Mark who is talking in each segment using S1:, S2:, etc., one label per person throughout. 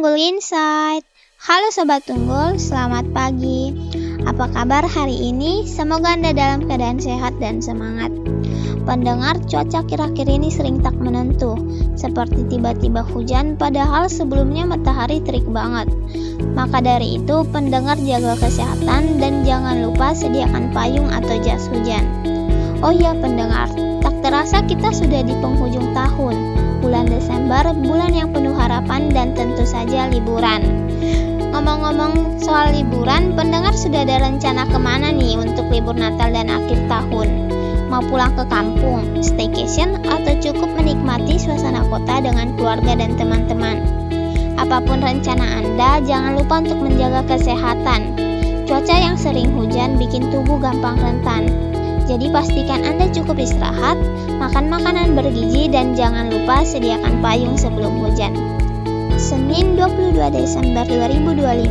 S1: Unggul Insight. Halo Sobat Unggul, selamat pagi. Apa kabar hari ini? Semoga Anda dalam keadaan sehat dan semangat. Pendengar, cuaca akhir-akhir ini sering tak menentu, seperti tiba-tiba hujan padahal sebelumnya matahari terik banget. Maka dari itu, pendengar jaga kesehatan dan jangan lupa sediakan payung atau jas hujan. Oh iya pendengar, tak terasa kita sudah di penghujung tahun. Bulan Desember, bulan yang penuh harapan dan tentu saja liburan. Ngomong-ngomong soal liburan, pendengar sudah ada rencana kemana nih untuk libur Natal dan akhir tahun? Mau pulang ke kampung, staycation, atau cukup menikmati suasana kota dengan keluarga dan teman-teman? Apapun rencana Anda, jangan lupa untuk menjaga kesehatan. Cuaca yang sering hujan bikin tubuh gampang rentan. Jadi pastikan Anda cukup istirahat, makan makanan bergizi, dan jangan lupa sediakan payung sebelum hujan. Senin 22 Desember 2025,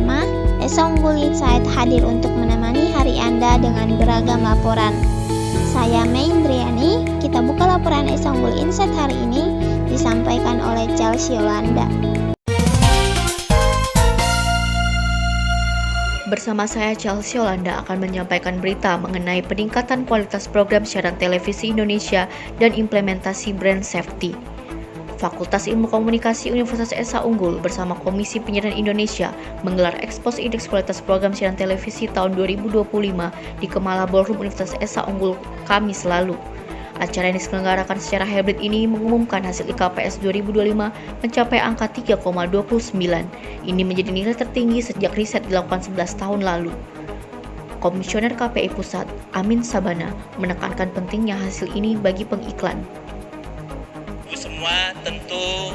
S1: Esa Unggul Insight hadir untuk menemani hari Anda dengan beragam laporan. Saya Mei Indriani, kita buka laporan Esa Unggul Insight hari ini, disampaikan oleh Chelsea Yolanda.
S2: Bersama saya Chelsea Yolanda akan menyampaikan berita mengenai peningkatan kualitas program siaran televisi Indonesia dan implementasi brand safety. Fakultas Ilmu Komunikasi Universitas Esa Unggul bersama Komisi Penyiaran Indonesia menggelar Ekspos Indeks Kualitas Program Siaran Televisi tahun 2025 di Kemala Ballroom Universitas Esa Unggul Kamis lalu. Acara yang diselenggarakan secara hybrid ini mengumumkan hasil IKPS 2025 mencapai angka 3,29. Ini menjadi nilai tertinggi sejak riset dilakukan 11 tahun lalu. Komisioner KPI Pusat, Amin Sabana, menekankan pentingnya hasil ini bagi pengiklan.
S3: Semua tentu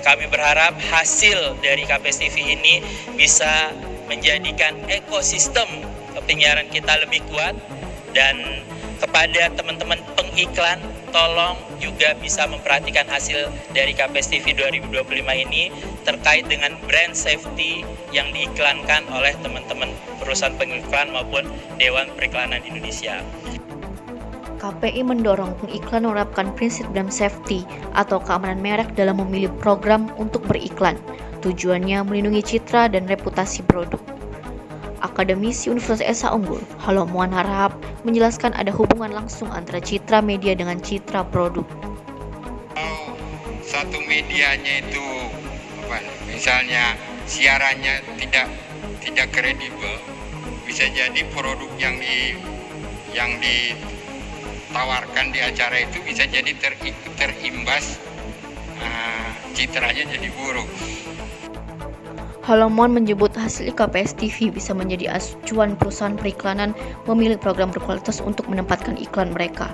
S3: kami berharap hasil dari KPS TV ini bisa menjadikan ekosistem penyiaran kita lebih kuat, dan kepada teman-teman pengiklan, tolong juga bisa memperhatikan hasil dari KPS TV 2025 ini terkait dengan brand safety yang diiklankan oleh teman-teman perusahaan pengiklan maupun Dewan Periklanan Indonesia.
S2: KPI mendorong pengiklan menerapkan prinsip brand safety atau keamanan merek dalam memilih program untuk beriklan. Tujuannya melindungi citra dan reputasi produk. Akademisi Universitas Esa Unggul, Halomuan Harahap, menjelaskan ada hubungan langsung antara citra media dengan citra produk.
S4: Kalau satu medianya itu misalnya siarannya tidak kredibel, bisa jadi produk yang ditawarkan di acara itu bisa jadi terimbas, citranya jadi buruk.
S2: Halomuan menyebut hasil IKPS TV bisa menjadi acuan perusahaan periklanan memilih program berkualitas untuk menempatkan iklan mereka.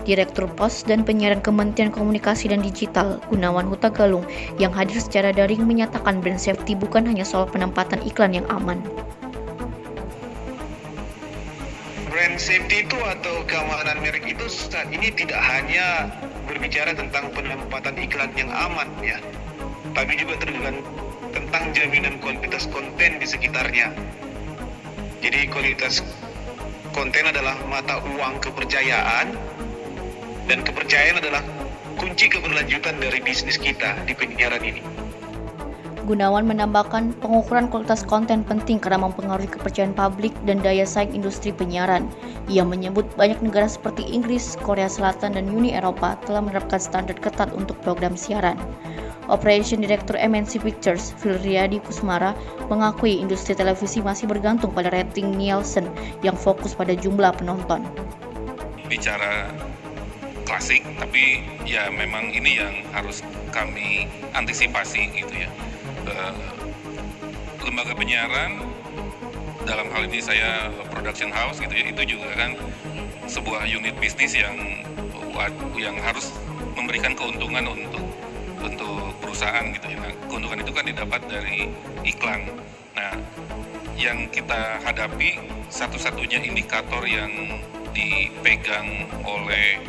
S2: Direktur Pos dan Penyiaran Kementerian Komunikasi dan Digital, Gunawan Hutagalung, yang hadir secara daring menyatakan brand safety bukan hanya soal penempatan iklan yang aman.
S5: Brand safety itu atau keamanan merek itu saat ini tidak hanya berbicara tentang penempatan iklan yang aman ya, tapi juga tentang jaminan kualitas konten di sekitarnya. Jadi kualitas konten adalah mata uang kepercayaan, dan kepercayaan adalah kunci keberlanjutan dari bisnis kita di penyiaran ini.
S2: Gunawan menambahkan pengukuran kualitas konten penting karena mempengaruhi kepercayaan publik dan daya saing industri penyiaran. Ia menyebut banyak negara seperti Inggris, Korea Selatan, dan Uni Eropa telah menerapkan standar ketat untuk program siaran. Operation Director MNC Pictures, Phil Riyadi Kusmara, mengakui industri televisi masih bergantung pada rating Nielsen yang fokus pada jumlah penonton.
S6: Bicara klasik, tapi ya memang ini yang harus kami antisipasi gitu ya. Lembaga penyiaran, dalam hal ini saya production house gitu ya, itu juga kan sebuah unit bisnis yang harus memberikan keuntungan untuk perusahaan gitu ya. Nah, keuntungan itu kan didapat dari iklan. Nah, yang kita hadapi satu-satunya indikator yang dipegang oleh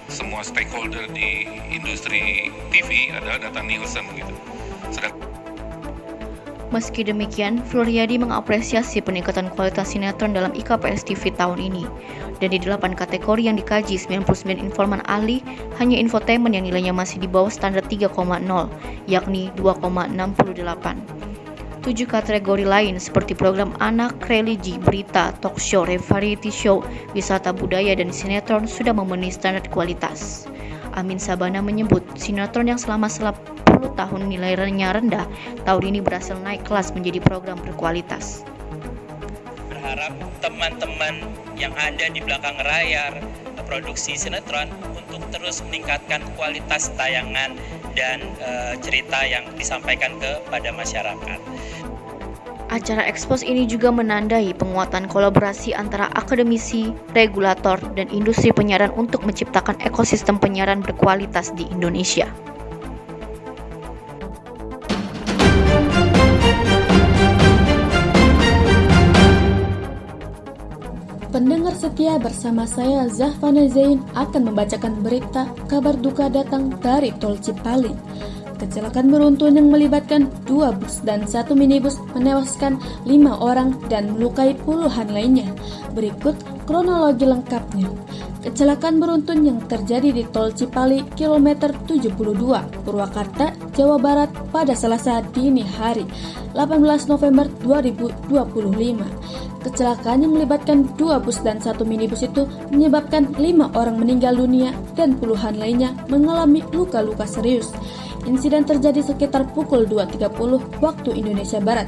S6: semua stakeholder di industri TV adalah data Nielsen gitu.
S2: Meski demikian, Floryadi mengapresiasi peningkatan kualitas sinetron dalam IKPS TV tahun ini. Dan di 8 kategori yang dikaji, 99 informan ahli, hanya infotainment yang nilainya masih di bawah standar 3,0, yakni 2,68. 7 kategori lain seperti program anak, religi, berita, talk show, variety show, wisata budaya, dan sinetron sudah memenuhi standar kualitas. Amin Sabana menyebut sinetron yang selama 10 tahun nilainya rendah, tahun ini berhasil naik kelas menjadi program berkualitas.
S3: Berharap teman-teman yang ada di belakang layar produksi sinetron untuk terus meningkatkan kualitas tayangan dan cerita yang disampaikan kepada masyarakat.
S2: Acara ekspos ini juga menandai penguatan kolaborasi antara akademisi, regulator, dan industri penyiaran untuk menciptakan ekosistem penyiaran berkualitas di Indonesia.
S7: Pendengar setia, bersama saya Zahfana Zain akan membacakan berita kabar duka datang dari Tol Cipali. Kecelakaan beruntun yang melibatkan 2 bus dan 1 minibus menewaskan 5 orang dan melukai puluhan lainnya. Berikut kronologi lengkapnya. Kecelakaan beruntun yang terjadi di Tol Cipali kilometer 72 Purwakarta, Jawa Barat pada Selasa dini hari 18 November 2025. Kecelakaan yang melibatkan 2 bus dan 1 minibus itu menyebabkan 5 orang meninggal dunia dan puluhan lainnya mengalami luka-luka serius. Insiden terjadi sekitar pukul 2.30 waktu Indonesia Barat,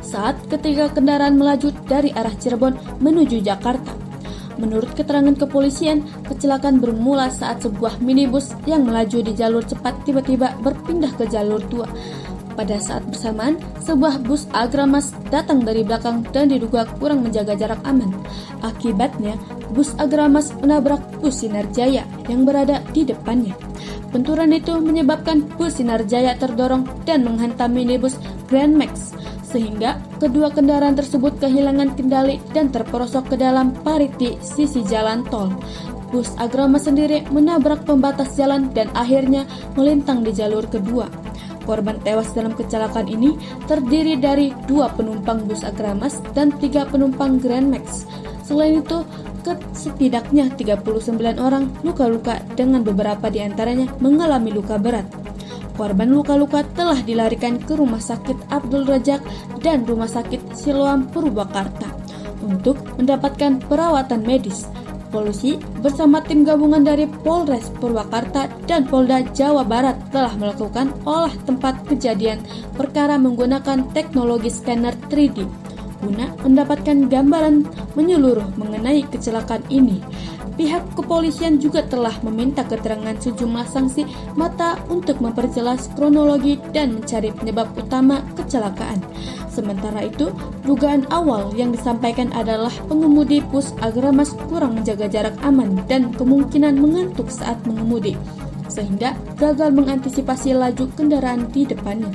S7: saat ketiga kendaraan melaju dari arah Cirebon menuju Jakarta. Menurut keterangan kepolisian, kecelakaan bermula saat sebuah minibus yang melaju di jalur cepat tiba-tiba berpindah ke jalur 2. Pada saat bersamaan, sebuah bus Agramas datang dari belakang dan diduga kurang menjaga jarak aman. Akibatnya, bus Agramas menabrak bus Sinar Jaya yang berada di depannya. Benturan itu menyebabkan bus Sinar Jaya terdorong dan menghantam minibus Grand Max, sehingga kedua kendaraan tersebut kehilangan kendali dan terperosok ke dalam parit di sisi jalan tol. Bus Agramas sendiri menabrak pembatas jalan dan akhirnya melintang di jalur kedua. Korban tewas dalam kecelakaan ini terdiri dari 2 penumpang bus Agramas dan 3 penumpang Grand Max. Selain itu, setidaknya 39 orang luka-luka dengan beberapa di antaranya mengalami luka berat. Korban luka-luka telah dilarikan ke Rumah Sakit Abdul Razak dan Rumah Sakit Siloam Purwakarta untuk mendapatkan perawatan medis. Polisi bersama tim gabungan dari Polres Purwakarta dan Polda Jawa Barat telah melakukan olah tempat kejadian perkara menggunakan teknologi scanner 3D guna mendapatkan gambaran menyeluruh mengenai kecelakaan ini. Pihak kepolisian juga telah meminta keterangan sejumlah saksi mata untuk memperjelas kronologi dan mencari penyebab utama kecelakaan. Sementara itu, dugaan awal yang disampaikan adalah pengemudi bus Agramas kurang menjaga jarak aman dan kemungkinan mengantuk saat mengemudi, sehingga gagal mengantisipasi laju kendaraan di depannya.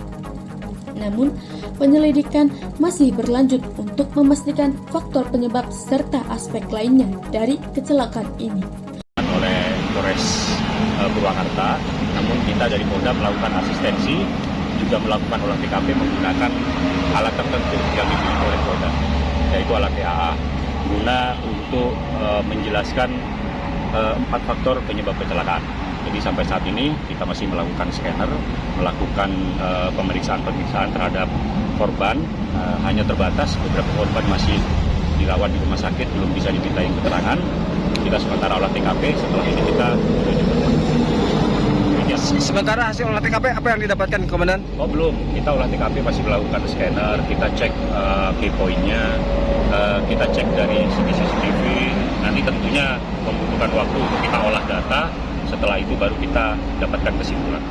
S7: Namun, penyelidikan masih berlanjut untuk memastikan faktor penyebab serta aspek lainnya dari kecelakaan ini.
S8: Oleh Polres Purwakarta, namun kita dari Polda melakukan asistensi, juga melakukan olah TKP menggunakan alat tertentu yang dimiliki oleh Polda, yaitu alat PAA, guna untuk menjelaskan 4 faktor penyebab kecelakaan. Jadi sampai saat ini kita masih melakukan scanner, melakukan pemeriksaan terhadap korban, hanya terbatas, beberapa korban masih dirawat di rumah sakit, belum bisa dimintai keterangan. Kita sementara olah TKP, setelah ini kita menuju ke
S9: Sementara hasil olah TKP apa yang didapatkan, Komandan?
S8: Oh belum, kita olah TKP masih melakukan scanner, kita cek key point-nya, kita cek dari segi CCTV, nanti tentunya membutuhkan waktu untuk kita olah data, setelah itu baru kita dapatkan kesimpulan.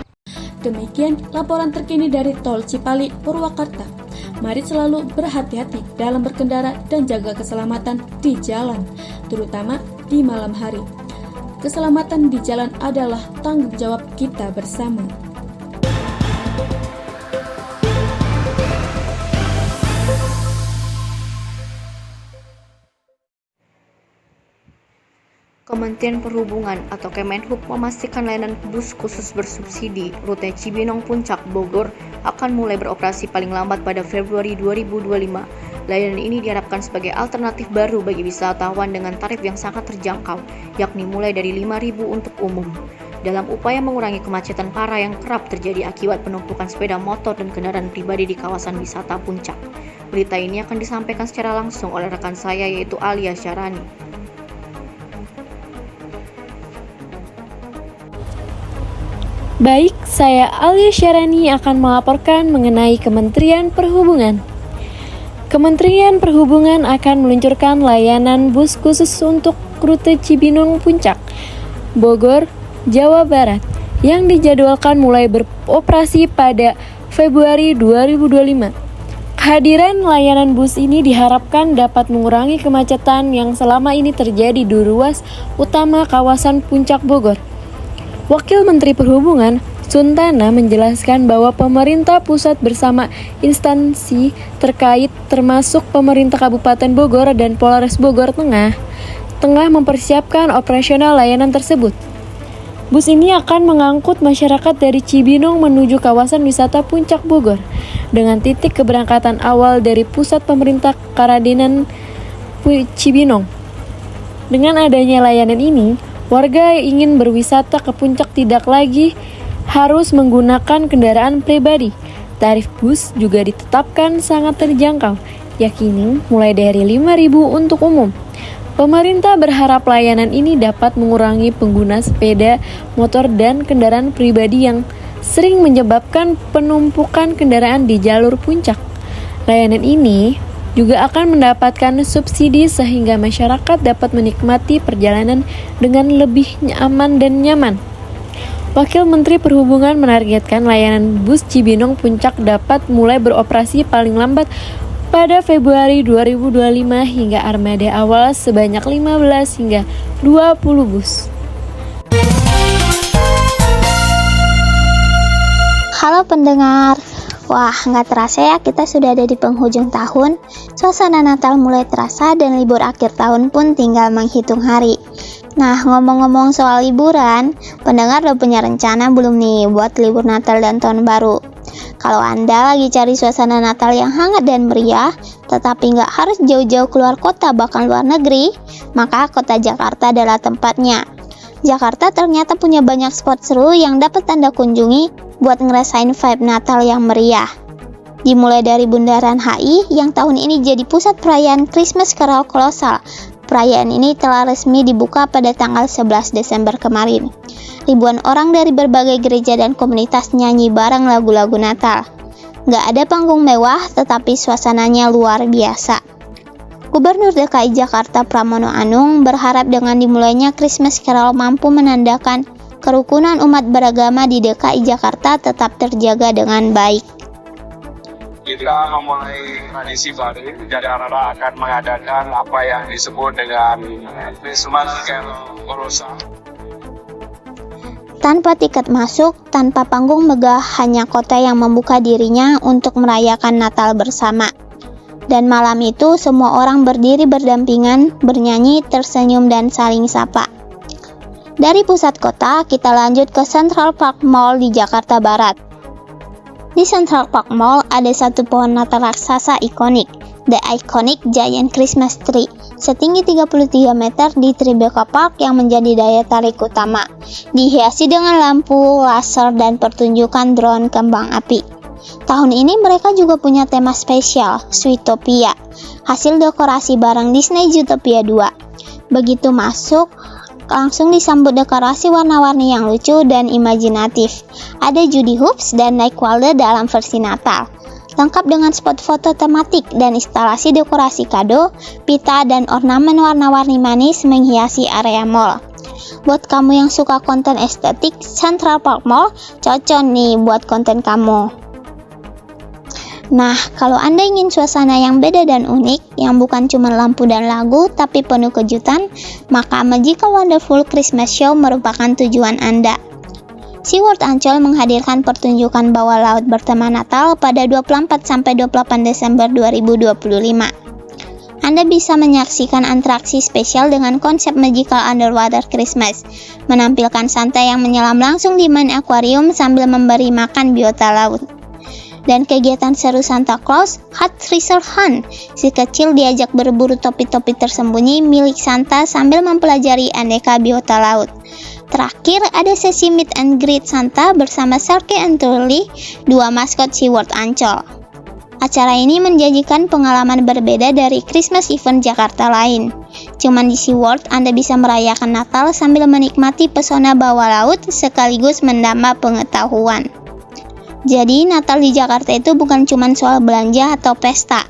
S7: Demikian laporan terkini dari Tol Cipali, Purwakarta. Mari selalu berhati-hati dalam berkendara dan jaga keselamatan di jalan, terutama di malam hari. Keselamatan di jalan adalah tanggung jawab kita bersama.
S2: Kementerian Perhubungan atau Kemenhub memastikan layanan bus khusus bersubsidi rute Cibinong Puncak Bogor akan mulai beroperasi paling lambat pada Februari 2025. Layanan ini diharapkan sebagai alternatif baru bagi wisatawan dengan tarif yang sangat terjangkau, yakni mulai dari 5.000 untuk umum. dalam upaya mengurangi kemacetan parah yang kerap terjadi akibat penumpukan sepeda motor dan kendaraan pribadi di kawasan wisata Puncak. Berita ini akan disampaikan secara langsung oleh rekan saya yaitu Alia Syarani.
S10: Baik, saya Alia Syarani akan melaporkan mengenai Kementerian Perhubungan. Kementerian Perhubungan akan meluncurkan layanan bus khusus untuk rute Cibinong Puncak, Bogor, Jawa Barat yang dijadwalkan mulai beroperasi pada Februari 2025. Kehadiran layanan bus ini diharapkan dapat mengurangi kemacetan yang selama ini terjadi di ruas utama kawasan Puncak Bogor. Wakil Menteri Perhubungan, Suntana, menjelaskan bahwa pemerintah pusat bersama instansi terkait termasuk pemerintah Kabupaten Bogor dan Polres Bogor tengah mempersiapkan operasional layanan tersebut. Bus ini akan mengangkut masyarakat dari Cibinong menuju kawasan wisata Puncak Bogor dengan titik keberangkatan awal dari pusat pemerintah Karadenan Cibinong. Dengan adanya layanan ini, warga yang ingin berwisata ke Puncak tidak lagi harus menggunakan kendaraan pribadi. Tarif bus juga ditetapkan sangat terjangkau, yakni mulai dari 5.000 untuk umum. Pemerintah berharap layanan ini dapat mengurangi pengguna sepeda motor dan kendaraan pribadi yang sering menyebabkan penumpukan kendaraan di jalur Puncak. Layanan ini juga akan mendapatkan subsidi sehingga masyarakat dapat menikmati perjalanan dengan lebih aman dan nyaman. Wakil Menteri Perhubungan menargetkan layanan bus Cibinong Puncak dapat mulai beroperasi paling lambat pada Februari 2025 hingga armada awal sebanyak 15 hingga 20 bus.
S1: Halo pendengar, wah nggak terasa ya kita sudah ada di penghujung tahun. Suasana Natal mulai terasa dan libur akhir tahun pun tinggal menghitung hari. Nah, ngomong-ngomong soal liburan, pendengar udah punya rencana belum nih buat libur Natal dan Tahun Baru? Kalau Anda lagi cari suasana Natal yang hangat dan meriah, tetapi nggak harus jauh-jauh keluar kota bahkan luar negeri, maka kota Jakarta adalah tempatnya. Jakarta ternyata punya banyak spot seru yang dapat Anda kunjungi buat ngerasain vibe Natal yang meriah. Dimulai dari Bundaran HI yang tahun ini jadi pusat perayaan Christmas Carol kolosal. Perayaan ini telah resmi dibuka pada tanggal 11 Desember kemarin. Ribuan orang dari berbagai gereja dan komunitas nyanyi bareng lagu-lagu Natal. Nggak ada panggung mewah, tetapi suasananya luar biasa. Gubernur DKI Jakarta Pramono Anung berharap dengan dimulainya Christmas Carol mampu menandakan kerukunan umat beragama di DKI Jakarta tetap terjaga dengan baik.
S11: Kita memulai tradisi baru, jadi anak-anak akan mengadakan apa yang disebut dengan Christmas Carol kolosal.
S1: Tanpa tiket masuk, tanpa panggung megah, hanya kota yang membuka dirinya untuk merayakan Natal bersama. Dan malam itu semua orang berdiri berdampingan, bernyanyi, tersenyum dan saling sapa. Dari pusat kota, kita lanjut ke Central Park Mall di Jakarta Barat. Di Central Park Mall ada satu pohon Natal raksasa ikonik, The Iconic Giant Christmas Tree, setinggi 33 meter di Tribeca Park yang menjadi daya tarik utama. Dihiasi dengan lampu, laser, dan pertunjukan drone kembang api. Tahun ini mereka juga punya tema spesial, Sweetopia, hasil dekorasi bareng Disney Zootopia 2. Begitu masuk, langsung disambut dekorasi warna-warni yang lucu dan imajinatif. Ada Judy Hoops dan Nightcrawler dalam versi Natal. Lengkap dengan spot foto tematik dan instalasi dekorasi kado, pita, dan ornamen warna-warni manis menghiasi area mall. Buat kamu yang suka konten estetik, Central Park Mall cocok nih buat konten kamu. Nah, kalau Anda ingin suasana yang beda dan unik, yang bukan cuma lampu dan lagu, tapi penuh kejutan, maka Magical Wonderful Christmas Show merupakan tujuan Anda. SeaWorld Ancol menghadirkan pertunjukan bawah laut bertema Natal pada 24-28 Desember 2025. Anda bisa menyaksikan atraksi spesial dengan konsep Magical Underwater Christmas, menampilkan santai yang menyelam langsung di main akuarium sambil memberi makan biota laut. Dan kegiatan seru Santa Claus, Hot Treasure Hunt. Si kecil diajak berburu topi-topi tersembunyi milik Santa sambil mempelajari aneka biota laut. Terakhir, ada sesi meet and greet Santa bersama Sharky and Turly, dua maskot SeaWorld Ancol. Acara ini menjanjikan pengalaman berbeda dari Christmas event Jakarta lain. Cuman di SeaWorld, Anda bisa merayakan Natal sambil menikmati pesona bawah laut sekaligus menambah pengetahuan. Jadi, Natal di Jakarta itu bukan cuma soal belanja atau pesta,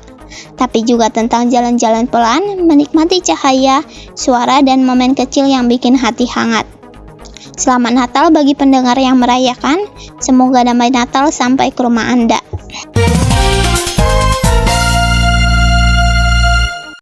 S1: tapi juga tentang jalan-jalan pelan, menikmati cahaya, suara, dan momen kecil yang bikin hati hangat. Selamat Natal bagi pendengar yang merayakan, semoga damai Natal sampai ke rumah Anda.